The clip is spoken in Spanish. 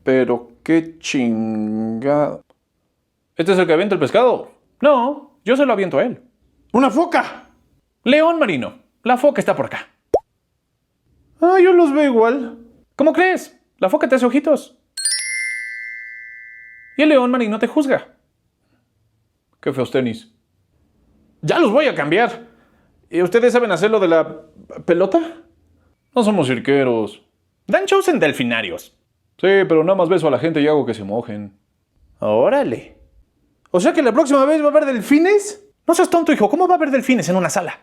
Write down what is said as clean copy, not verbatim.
Pero qué chingada. ¿Este es el que avienta el pescado? No, yo se lo aviento a él. ¡Una foca! León marino. La foca está por acá. Ah, yo los veo igual. ¿Cómo crees? La foca te hace ojitos. Y el león marino te juzga. Qué feos tenis. Ya los voy a cambiar. ¿Y ustedes saben hacer lo de la pelota? No somos cirqueros. Dan shows en delfinarios. Sí, pero nada más beso a la gente y hago que se mojen. Órale. O sea que la próxima vez va a haber delfines. No seas tonto, hijo. ¿Cómo va a haber delfines en una sala?